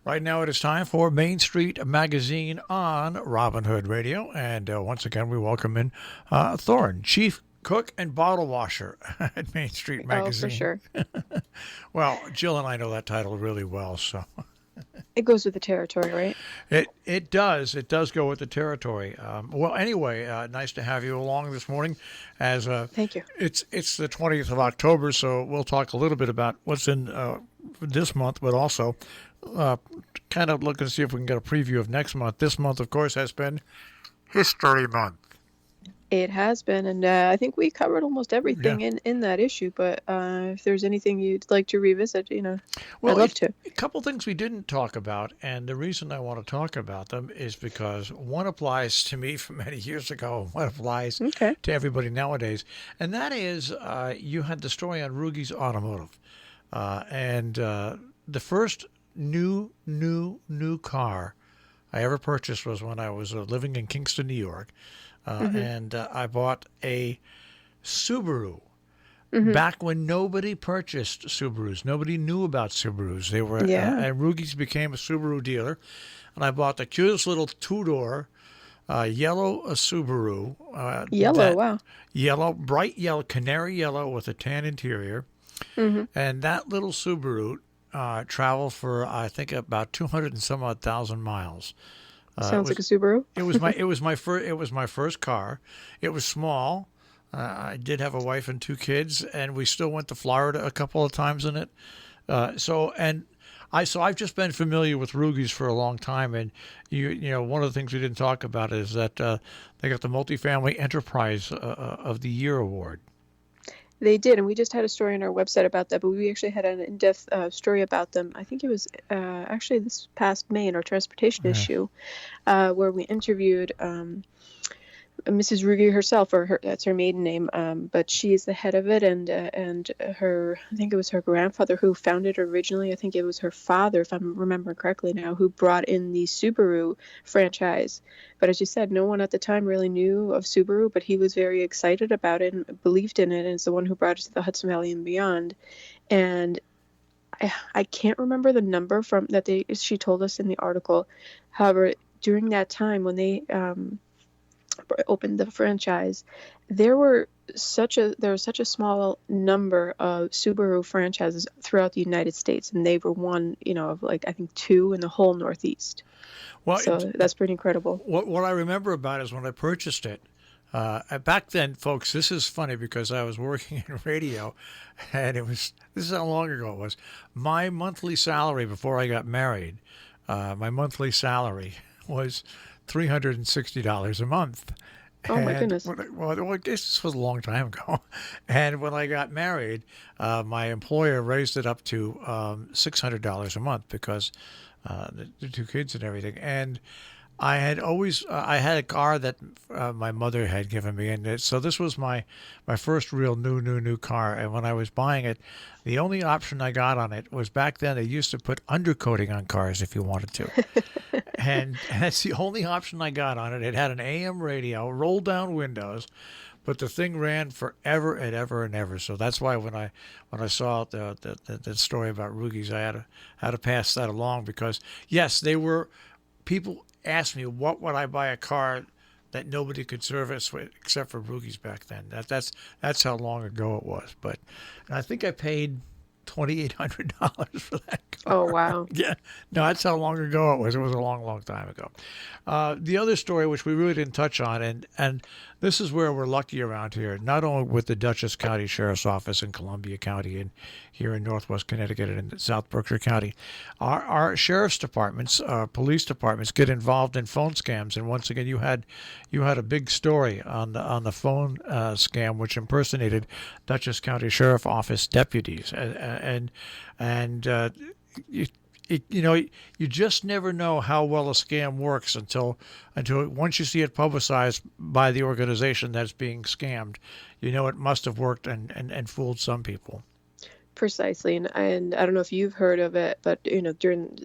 Right now it is time for Main Street Magazine on Robin Hood Radio. And once again, we welcome in Thorne, Chief Cook and Bottle Washer at Main Street Oh, for Magazine. sure. Well, Jill and I know that title really well, so It goes with the territory, right? it does. It does go with the territory. Well, anyway, nice to have you along this morning. As Thank you. it's the 20th of October, so we'll talk a little bit about what's in this month, but also kind of look and see if we can get a preview of next month. This month, of course, has been History Month. It has been, and I think we covered almost everything Yeah. in that issue. But if there's anything you'd like to revisit, Well, I'd love to. a couple things we didn't talk about, and the reason I want to talk about them is because one applies to me from many years ago, and one applies Okay. to everybody nowadays, and that is you had the story on Rugi's Automotive, and the first new car I ever purchased was when I was living in Kingston, New York, and I bought a Subaru. Back when nobody purchased Subarus, nobody knew about Subarus. They were, Yeah. and Rugi's became a Subaru dealer, and I bought the cutest little two-door yellow Subaru. Yellow, wow. Yellow, bright yellow, canary yellow with a tan interior, and that little Subaru traveled for I think about 200 and some odd thousand miles. Sounds like a Subaru. It was my first car. It was small. I did have a wife and two kids, and we still went to Florida a couple of times in it. So I've just been familiar with Rugi's for a long time, and you know one of the things we didn't talk about is that they got the Multifamily Enterprise of the Year award. They did, and we just had a story on our website about that. But we actually had an in-depth story about them. I think it was actually this past May in our transportation issue, where we interviewed Mrs. Rugi herself, that's her maiden name, but she is the head of it, and her, I think it was her grandfather who founded it originally. I think it was her father, if I'm remembering correctly now, who brought in the Subaru franchise. But as you said, no one at the time really knew of Subaru, but he was very excited about it and believed in it, and it's the one who brought it to the Hudson Valley and beyond. And I can't remember the number she told us in the article. However, during that time when they opened the franchise, there was such a small number of Subaru franchises throughout the United States, and they were one, of like I think two in the whole Northeast. Well, So that's pretty incredible. what I remember about it is when I purchased it. Back then, folks, this is funny because I was working in radio, and this is how long ago it was. My monthly salary before I got married, my monthly salary was $360 a month. Oh my And goodness. I guess this was a long time ago. And when I got married, my employer raised it up to $600 a month because the two kids and everything. And I had always I had a car that my mother had given me, and so this was my first real new car. And when I was buying it, the only option I got on it was back then they used to put undercoating on cars if you wanted to, and that's the only option I got on it. It had an AM radio, roll down windows, but the thing ran forever and ever and ever. So that's why when I saw the story about Rugi's, I had to pass that along because yes, they were people asked me what would I buy a car that nobody could service with except for Rugi's back then. That's how long ago it was. But I think I paid $2,800 for that car. Oh wow. Yeah, no, that's how long ago it was. It was a long time ago. The other story, which we really didn't touch on, and this is where we're lucky around here, not only with the Dutchess County Sheriff's Office in Columbia County and here in Northwest Connecticut and in South Berkshire County, our sheriff's departments, police departments get involved in phone scams. And once again, you had a big story on the phone scam, which impersonated Dutchess County Sheriff Office deputies, and you just never know how well a scam works until once you see it publicized by the organization that's being scammed, you know it must have worked and fooled some people. Precisely, and I don't know if you've heard of it, but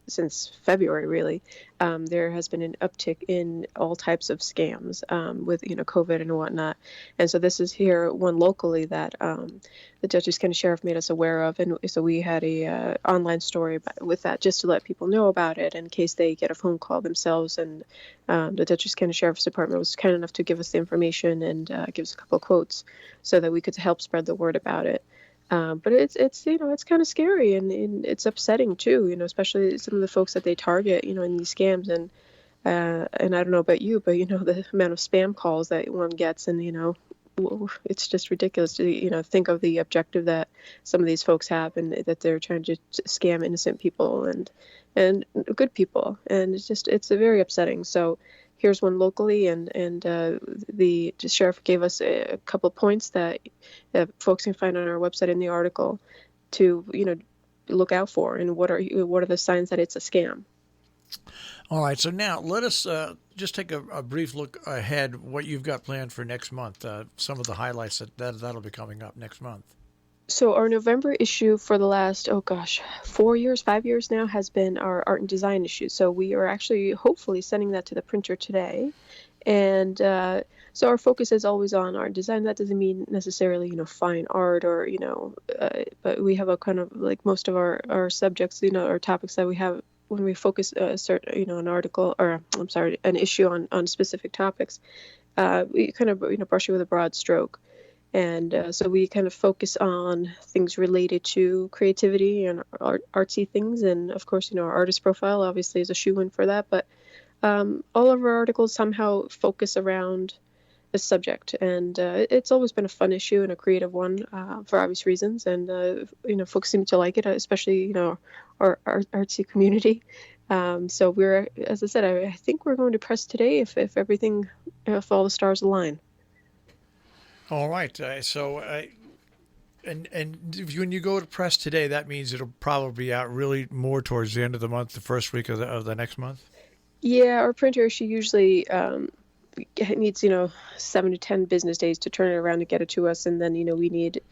since February really, there has been an uptick in all types of scams with COVID and whatnot, and so this is here one locally that the Dutchess County Sheriff made us aware of, and so we had a online story with that just to let people know about it in case they get a phone call themselves, and the Dutchess County Sheriff's Department was kind enough to give us the information and give us a couple of quotes so that we could help spread the word about it. But it's kind of scary and it's upsetting too, especially some of the folks that they target, in these scams. And I don't know about you, but the amount of spam calls that one gets, and it's just ridiculous to think of the objective that some of these folks have, and that they're trying to scam innocent people and good people, and it's a very upsetting. So here's one locally, and the sheriff gave us a couple of points that folks can find on our website in the article to look out for, and what are the signs that it's a scam. All right, so now let us just take a brief look ahead what you've got planned for next month, some of the highlights that'll be coming up next month. So our November issue for the last, 5 years now, has been our art and design issue. So we are actually hopefully sending that to the printer today. And so our focus is always on art and design. That doesn't mean necessarily, fine art or, but we have a kind of like most of our subjects, our topics that we have when we focus an article, or I'm sorry, an issue on specific topics. We kind of, brush it with a broad stroke. And so we kind of focus on things related to creativity and artsy things. And of course, our artist profile obviously is a shoe-in for that. But all of our articles somehow focus around the subject. And it's always been a fun issue and a creative one for obvious reasons. And, folks seem to like it, especially, our artsy community. So we're, as I said, I think we're going to press today if everything, if all the stars align. All right. And when you go to press today, that means it'll probably be out really more towards the end of the month, the first week of the next month. Yeah, our printer, she usually needs 7 to 10 business days to turn it around and get it to us, and then we need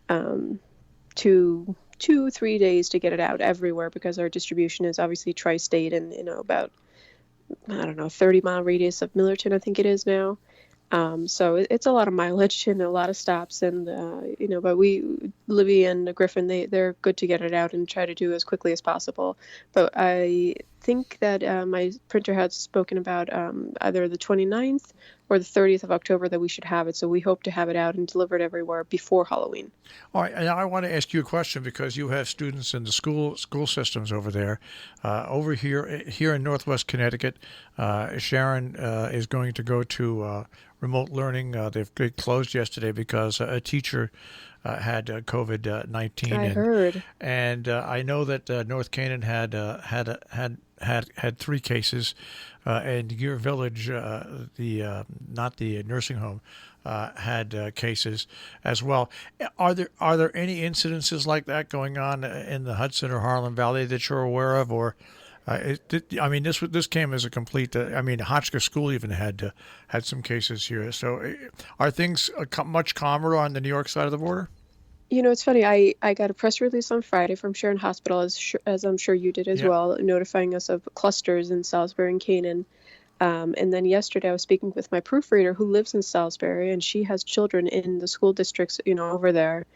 2-3 days to get it out everywhere, because our distribution is obviously tri-state and about 30-mile radius of Millerton, I think it is now. So it's a lot of mileage and a lot of stops, and but Libby and Griffin, they're good to get it out and try to do as quickly as possible. But I think that my printer had spoken about either the 29th or the 30th of October that we should have it. So we hope to have it out and delivered everywhere before Halloween. All right, and I want to ask you a question, because you have students in the school systems over there. Over here in Northwest Connecticut, Sharon is going to go to remote learning. They closed yesterday because a teacher had COVID-19. I heard, and I know that North Canaan had 3 cases, and your village, not the nursing home, had cases as well. Are there any incidences like that going on in the Hudson or Harlem Valley that you're aware of, or? This came as a complete. Hotchkiss School even had some cases here. So, are things much calmer on the New York side of the border? It's funny. I got a press release on Friday from Sharon Hospital, as I'm sure you did as well, notifying us of clusters in Salisbury and Canaan. And then yesterday I was speaking with my proofreader who lives in Salisbury, and she has children in the school districts, over there.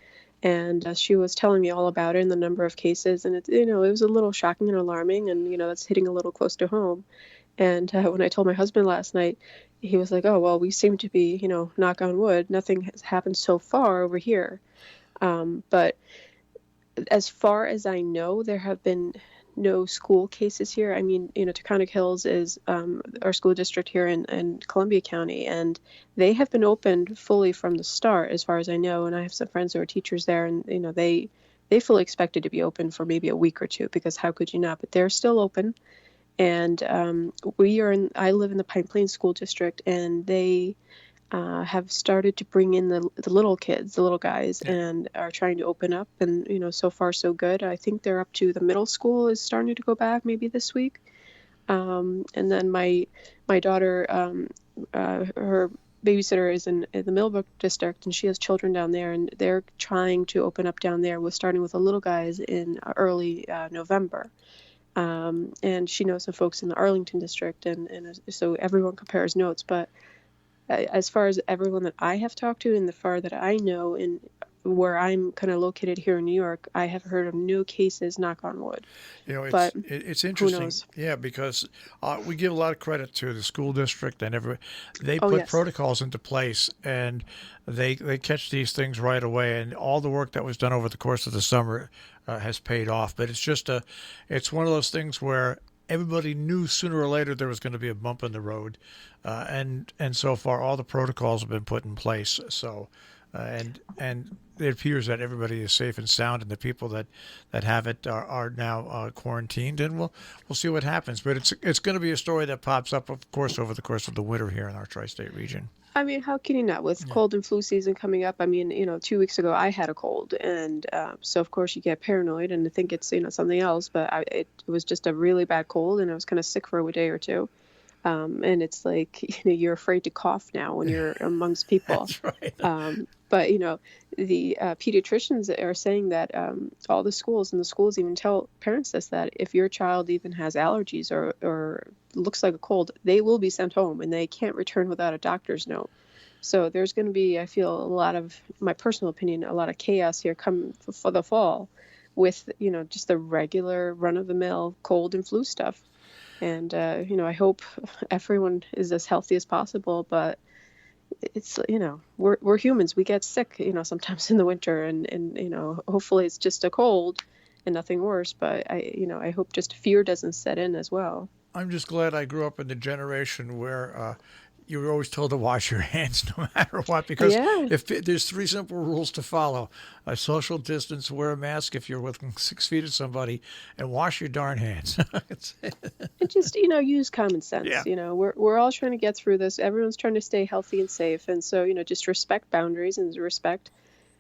And she was telling me all about it and the number of cases. And it was a little shocking and alarming, and, that's hitting a little close to home. And when I told my husband last night, he was like, oh, well, we seem to be, knock on wood, nothing has happened so far over here. But as far as I know, there have been no school cases here. Taconic Hills is our school district here in Columbia County, and they have been opened fully from the start, as far as I know. And I have some friends who are teachers there, and they fully expected to be open for maybe a week or two, because how could you not? But they're still open, and I live in the Pine Plains School District, and they have started to bring in the little kids, the little guys, and are trying to open up. And, so far so good. I think they're up to the middle school is starting to go back maybe this week. And then my daughter, her babysitter is in the Millbrook district, and she has children down there, and they're trying to open up down there. We're starting with the little guys in early November. And she knows some folks in the Arlington district, and so everyone compares notes. But as far as everyone that I have talked to and the far that I know, and where I'm kind of located here in New York, I have heard of no cases, knock on wood. But It's who interesting, knows? yeah, because we give a lot of credit to the school district and they Oh, put yes. protocols into place and they catch these things right away, and all the work that was done over the course of the summer has paid off. But it's one of those things where everybody knew sooner or later there was going to be a bump in the road, and so far all the protocols have been put in place. So, and it appears that everybody is safe and sound, and the people that have it are now quarantined, and we'll see what happens. But it's going to be a story that pops up, of course, over the course of the winter here in our tri-state region. I mean, how can you not? With Yeah. cold and flu season coming up, I mean, 2 weeks ago I had a cold, and so of course you get paranoid and think it's something else. But it was just a really bad cold, and I was kind of sick for a day or two. And it's like you're afraid to cough now when you're amongst people. That's right. But the pediatricians are saying that all the schools, and the schools even tell parents this, that if your child even has allergies or looks like a cold, they will be sent home, and they can't return without a doctor's note. So there's going to be, I feel, a lot of, my personal opinion, a lot of chaos here come for the fall with just the regular run-of-the-mill cold and flu stuff. And I hope everyone is as healthy as possible, but it's we're humans, we get sick sometimes in the winter, and hopefully it's just a cold and nothing worse, but I hope just fear doesn't set in as well. I'm just glad I grew up in the generation where you were always told to wash your hands no matter what, because Yeah. if there's three simple rules to follow: a social distance, wear a mask if you're within 6 feet of somebody, and wash your darn hands. And just use common sense. Yeah. We're all trying to get through this. Everyone's trying to stay healthy and safe, and so just respect boundaries and respect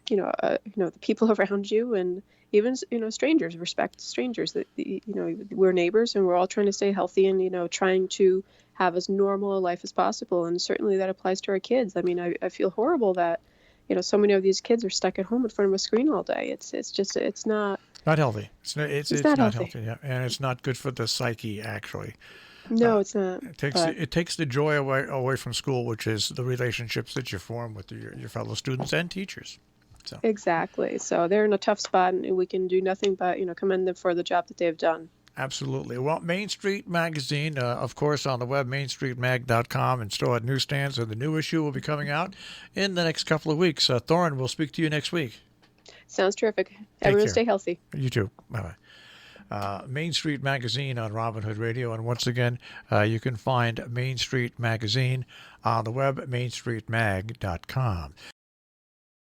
the people around you, and even strangers. Respect strangers. That we're neighbors, and we're all trying to stay healthy, and trying to have as normal a life as possible. And certainly that applies to our kids. I mean, I feel horrible that so many of these kids are stuck at home in front of a screen all day. It's not Not healthy. It's not not healthy. healthy, yeah, and it's not good for the psyche. Actually, No, it's not. But it takes the joy away from school, which is the relationships that you form with your fellow students and teachers. So. exactly. So they're in a tough spot, and we can do nothing but commend them for the job that they've done. Absolutely. Well, Main Street Magazine, of course, on the web, mainstreetmag.com, and still at newsstands. And the new issue will be coming out in the next couple of weeks. Thorin, we'll speak to you next week. Sounds terrific. Take Everyone care. stay healthy. You too. Bye-bye. Main Street Magazine on Robin Hood Radio. And once again, you can find Main Street Magazine on the web, mainstreetmag.com.